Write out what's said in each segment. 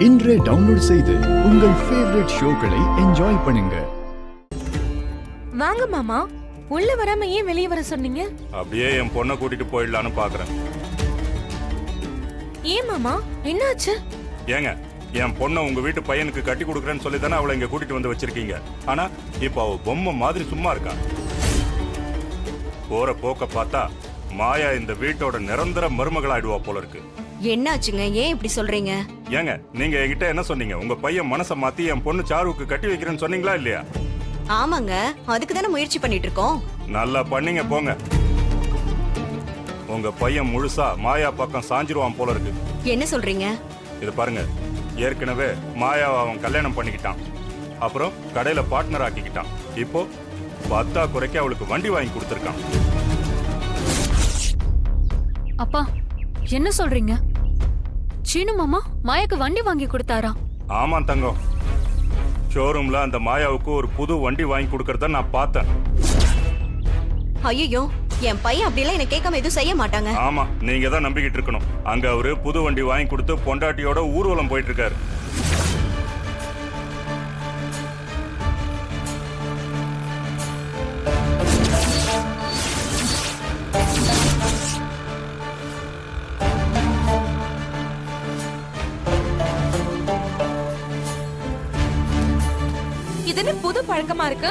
இன்றே டவுன்லோட் செய்து உங்கள் ஃபேவரட் ஷோக்களை என்ஜாய் பண்ணுங்க. வாங்க மாமா, உள்ள வராம ஏன் வெளியே வர சொன்னீங்க? அப்படியே என் பொண்ணை கூட்டிட்டு போயிடலான்னு பாக்குறேன். ஏன் மாமா, என்னாச்சு? ஏங்க, என் பொண்ணை உங்க வீட்டு பையனுக்கு கட்டி கொடுக்குறேன்னு சொல்லி தானே அவளை இங்க கூட்டிட்டு வந்து வச்சிருக்கீங்க. ஆனா இப்ப அவ பொம்மை மாதிரி சும்மா இருக்கா. போற போக்க பார்த்தா மாயா இந்த வீட்டோட நிரந்தர மருமகளாயிடுவா போல இருக்கு. என்னாச்சுங்க, ஏன் இப்படி சொல்றீங்க? ஏங்க, நீங்க என்கிட்ட என்ன சொன்னீங்க? உங்க பையன் மனசை மாத்தி என் பொண்ணு சாருவுக்கு கட்டி வைக்கிறேன்னு சொன்னீங்களா இல்லையா? ஆமாங்க, அதுக்கு தானே முயற்சி பண்ணிட்டு இருக்கோம். நல்லா பண்ணீங்க போங்க. உங்க பையன் முழுசா மாயா பக்கம் சாஞ்சிருவான் போல இருக்கு. என்ன சொல்றீங்க? இது பாருங்க, ஏற்கனவே மாயாவை அவன் கல்யாணம் பண்ணிக்கிட்டான். அப்புறம் கடையில பார்ட்னர் ஆக்கிக்கிட்டான். இப்போ 10 குறைக்கு அவளுக்கு வண்டி வாங்கி கொடுத்துருக்கான். அப்பா, என்ன சொல்றீங்க? சீனு மாமா மாயாக்கு வண்டி வாங்கி கொடுத்தாரா? ஆமா தங்கம், ஷோரூம்ல அந்த மாயாவுக்கு ஒரு புது வண்டி வாங்கி கொடுக்கறத நான் பார்த்தேன். ஐயோ, என் பையன் அப்படிலாம் என்ன கேட்காம எதுவும் செய்ய மாட்டாங்க. ஆமா, நீங்க தான் நம்பிக்கிட்டு இருக்கணும். அங்க அவரு புது வண்டி வாங்கி கொடுத்து பொண்டாட்டியோட ஊர்வலம் போயிட்டு இருக்காரு. இது புது பழக்கமா இருக்கு.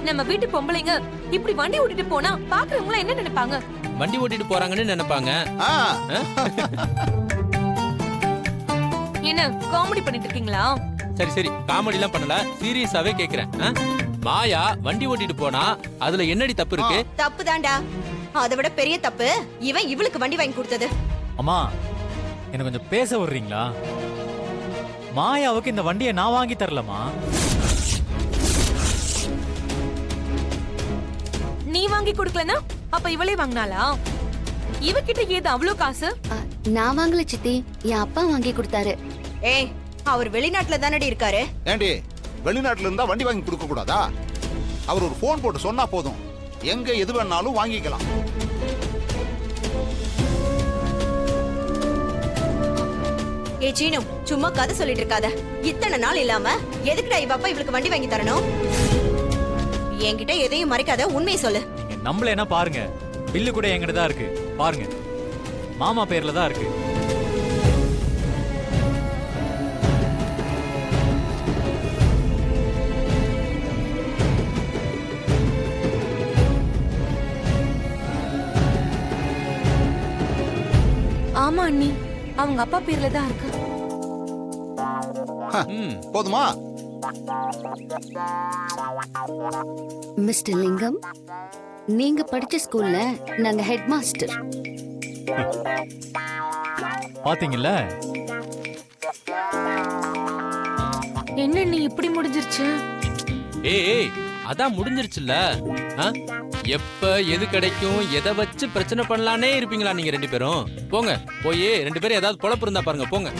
நம்ம வீட்டு பொம்பளைங்க இப்படி வண்டி ஓட்டிட்டு போனா பாக்குறவங்க என்ன நினைப்பாங்க? வண்டி ஓட்டிட்டு போறாங்கன்னு நினைப்பாங்க. என்ன காமெடி பண்ணிட்டு இருக்கீங்களா? சரி சரி, காமெடி எல்லாம் பண்ணல, சீரியஸாவே கேக்குறேன். மாயா வண்டி ஓட்டிட்டு போனா அதுல என்னடி தப்பு இருக்கு? தப்பு தான்டா, அதை விட பெரிய தப்பு இவன் இவளுக்கு வண்டி வாங்கி கொடுத்தது. அம்மா, என்ன கொஞ்சம் பேச விடுறீங்களா? மாயாவுக்கு இந்த வண்டியை நான் வாங்கி தரலமா. நீ வாங்கி கொடுக்கலனா அப்ப இவளே வாங்கினாளா? இவகிட்ட ஏது அவ்வளவு காசு? நான் வாங்கல சித்தி, என் அப்பா வாங்கி கொடுத்தாரு. ஏய், அவர் வெளிநாட்டுல தானடி இருக்காரு. ஏண்டி, வெளிநாட்டுல இருந்தா வண்டி வாங்கி கொடுக்க கூடாதா? அவர் ஒரு போன் போட்டு சொன்னா போதும், எங்க எது வேணாலும் வாங்கிக்கலாம். ஏ சீனு, சும்மா கதை சொல்லிட்டு இருக்காத. இத்தனை நாள் இல்லாம எதுக்குடா இவ அப்பா இவளுக்கு வண்டி வாங்கி தரணும்? என்கிட்ட எதையும் மறைக்காத, உண்மையை சொல்லு. நீங்க நம்மள என்ன பாருங்க, பில்லு கூட என்கிட்ட தான் இருக்கு. பாருங்க, மாமா பேர்ல தான் இருக்கு. ஆமா அண்ணி, அவங்க அப்பா பேர்ல தான் இருக்கு. போதுமா? மிஸ்டர் லிங்கம், நீங்க படிச்ச ஸ்கூல்ல நாங்க ஹெட் மாஸ்டர். பாத்தீங்கல்ல? என்ன நீ இப்படி முடிஞ்சிருச்சு? ஏய், அதான் முடிஞ்சிருச்சுல்ல. எப்ப எது கிடைக்கும், எதை வச்சு பிரச்சனை பண்ணலானே இருப்பீங்களா நீங்க ரெண்டு பேரும்? போங்க, போய் ரெண்டு பேரும் ஏதாவது பொழப்பு இருந்தா பாருங்க, போங்க.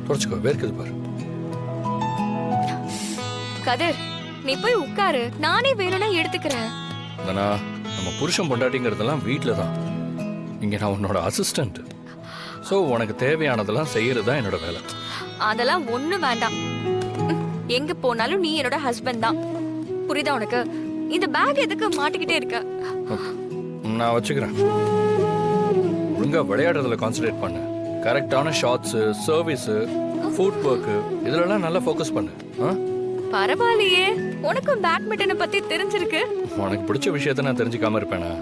தொடச்சுக்கோ, வேர்க்குது பாரு. கதிர், நீ போய் உட்காரு, நானே வேணும்னா எடுத்துக்கிறேன். நம்ம புருஷன் பொண்டாட்டிங்கிறதெல்லாம் வீட்டில தான். இங்க நான் உன்னோட அசிஸ்டன்ட். ஸோ உனக்கு தேவையானதெல்லாம் செய்யறது தான் என்னோட வேலை. அதெல்லாம் ஒண்ணு வேண்டாம். எங்க போனாலும் நீ என்னோட ஹஸ்பண்ட் தான், புரியுதா உனக்கு? இந்த பேக் எதுக்கு மாட்டிக்கிட்டே இருக்க? நான் வச்சுக்கிறேன். ஒழுங்கா விளையாடுறதுல கான்சென்ட்ரேட் பண்ணு. கரெக்டான ஷாட்ஸ், சர்வீஸ், ஃபுட் ஒர்க், இதுலலாம் நல்லா ஃபோக்கஸ் பண்ணு. பரவாயில்லையே, உனக்கும் பேட்மிண்டனை பத்தி தெரிஞ்சிருக்கு. உனக்கு பிடிச்ச விஷயத்த நான் தெரிஞ்சுக்காம இருப்பேனா?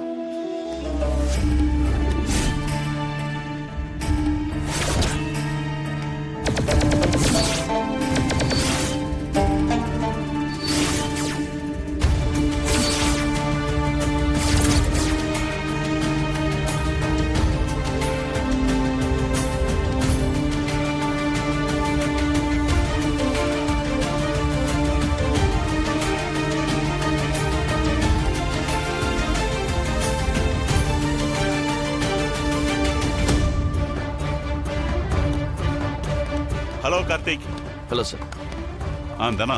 Hello Karthik. Hello sir. Dhana,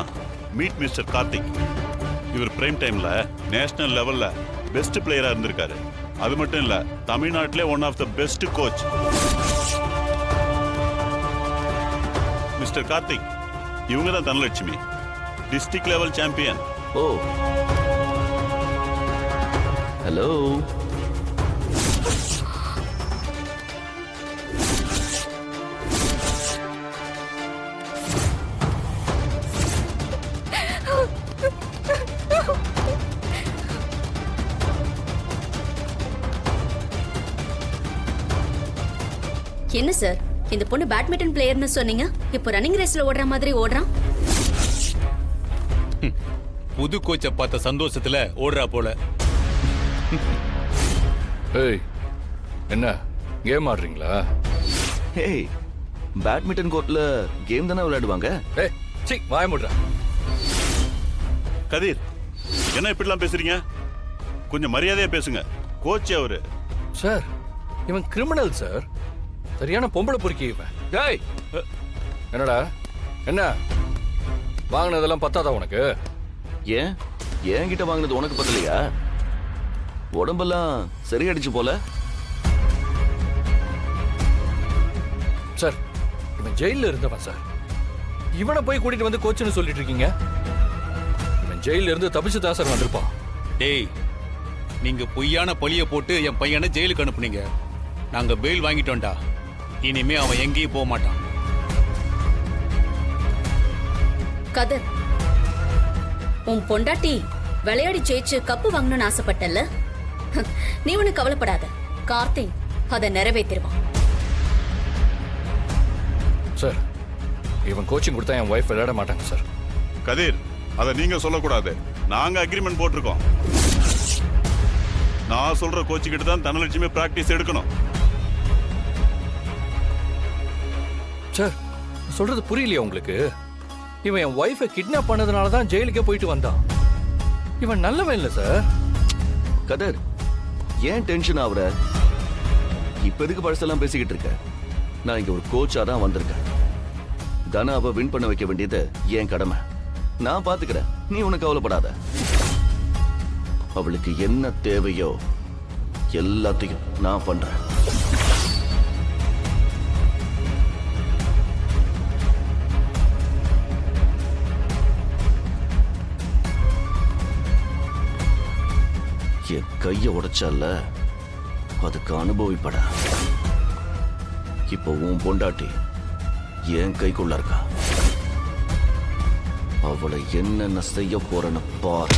meet mister Karthik. இவர் பிரைம் டைம்ல நேஷனல் லெவல்ல பெஸ்ட் பிளேயரா இருந்திருக்காரு. அது மட்டும் இல்ல, தமிழ்நாட்டிலே one of the best coach. Mister Karthik இவங்க தான் Dhanalakshmi district level champion. Oh hello. என்ன சார், இந்த பொண்ணு பேட்மிண்டன் பிளேயர்னு சொன்னீங்க, இப்போ ரன்னிங் ரேஸ்ல ஓடுற மாதிரி ஓடுறான். புது கோச்சை பார்த்த சந்தோஷத்துல ஓடுறா போல. ஏய் என்ன கேம் ஆடுறீங்களா? ஹேய், பேட்மிண்டன் கோர்ட்ல கேம் தானே விளையாடுவாங்க. ஏய் சீ வாய மூடுறா. கதிர் என்ன இப்படிலாம் பேசுறீங்க? கொஞ்சம் மரியாதையா பேசுங்க. கோச் அவரு. சார் இவன் கிரிமினல் சார், சரியான பொம்பளை பொறுக்கி இவன். டேய் என்னடா என்ன வாங்கினதெல்லாம் பத்தாதா உனக்கு? ஏன் என்கிட்ட வாங்கினது உனக்கு பத்தலையா? உடம்பெல்லாம் சரியாயிடுச்சு போல. சார் இவன் ஜெயில இருந்தவன் சார், இவனை போய் கூட்டிட்டு வந்து கோச்சுன்னு சொல்லிட்டு இருக்கீங்க. இவன் ஜெயில இருந்து தப்பிச்சு தான் சார் வந்திருப்பான். டேய், நீங்க பொய்யான பழிய போட்டு என் பையனை ஜெயிலுக்கு அனுப்புனீங்க. நாங்க பெயில் வாங்கிட்டோம்டா. இனிமே அவன் எங்கேயும் போக மாட்டான். கதர், உன் பொண்டாட்டி விளையாடி ஜெயிச்சு கப்பு வாங்கணும்னு ஆசைப்பட்டல்ல, நீ ஒண்ணு கவலைப்படாத, கார்த்திக் அதை நிறைவேற்றிடுவான். சார் இவன் கோச்சிங் கொடுத்தா என் ஒய்ஃப் விளையாட மாட்டாங்க சார். கதிர் அதை நீங்க சொல்லக்கூடாது. நாங்க அக்ரிமெண்ட் போட்டிருக்கோம். நான் சொல்ற கோச்சு கிட்ட தான் தனலட்சுமி பிராக்டிஸ் எடுக்கணும். சார் சொல்றது புரியலையா உங்களுக்கு? இவன் என் ஒய்ஃபை கிட்னாப் பண்ணதுனால தான் ஜெயிலுக்கே போயிட்டு வந்தான். இவன் நல்லவன் இல்ல சார். கதர், ஏன் டென்ஷன் ஆகுற? இப்ப எதுக்கு பழசெல்லாம் பேசிக்கிட்டு இருக்க? நான் இங்க ஒரு கோச்சா தான் வந்திருக்கேன். தனாவை வின் பண்ண வைக்க வேண்டியது என் கடமை. நான் பாத்துக்கிறேன், நீ உனக்கு கவலைப்படாத. அவளுக்கு என்ன தேவையோ எல்லாத்தையும் நான் பண்றேன். என் கைய உடைச்சல்ல, அதுக்கு அனுபவிப்பட. இப்போ உன் பொண்டாட்டி என் கைக்குள்ள இருக்கா. அவளை என்னென்ன செய்ய போறேன்னு பாரு.